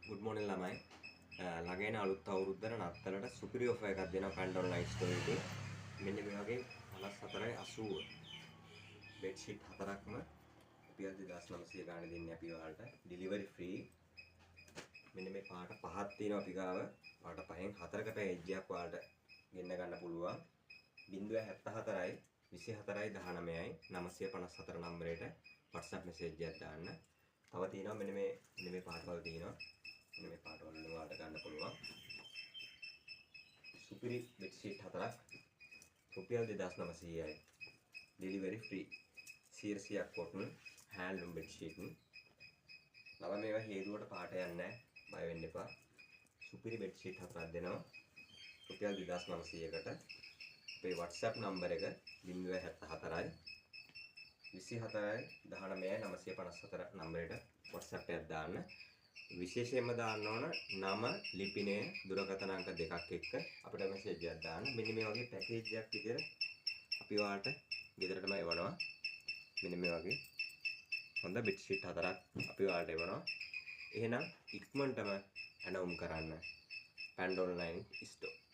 good morning ළමයි. ළඟේන අලුත් අවුරුද්දට නත්තලට සුපිරි ඔෆර් එකක් දෙනවා පැන්ඩ් ඔන්ලයින් ස්ටෝර් එකේ. මෙන්න මේ වගේ 54.80 බෙඩ් ෂීට් හතරක්ම රුපියල් 2900 ගානේ දෙන්නේ අපි ඔයාලට. Delivery free. මෙන්න මේ පාට පහක් තියෙනවා අපි ගාව. පාට පහෙන් හතරකට එජ් එකක් ඔයාලට ගෙන්න ගන්න පුළුවන්. 074යි 24යි 19යි 954 නම්බරයට WhatsApp message එකක් දාන්න. තව තියෙනවා මෙන්න මේ පාටවල තියෙනවා. මෙන්න මේ පාටවල ඔයාලට ගන්න පුළුවන්. සුපිරි බෙඩ් ෂීට් හතරක් රුපියල් 2900යි. Delivery free. 100ක් කොටන් හෑන්ඩ්ලූම් බෙඩ් ෂීට්. නම මේවා හේතුවට පාට යන්නේ නැහැ. බය වෙන්න එපා. සුපිරි බෙඩ් ෂීට් හතරක් දෙනවා. රුපියල් 2900කට. අපේ WhatsApp නම්බර එක 074යි 24යි 19යි 954 නම්බරයට WhatsApp එකක් දාන්න. විශේෂයෙන්ම දාන්න ඕන නම, ලිපිනය, දුරකථන අංක දෙකක් එක්ක අපිට මැසේජ් එකක් දාන්න. මෙන්න මේ වගේ පැකේජ් එකක් විදිහට අපි ඔයාලට ගෙදරටම එවනවා. මෙන්න මේ වගේ හොඳ බෙඩ් ෂීට් හතරක් අපි ඔයාලට එවනවා. එහෙනම් ඉක්මනටම ඇනවුම් කරන්න පැන්ඩ් ඔන්ලයින් ස්ටෝර්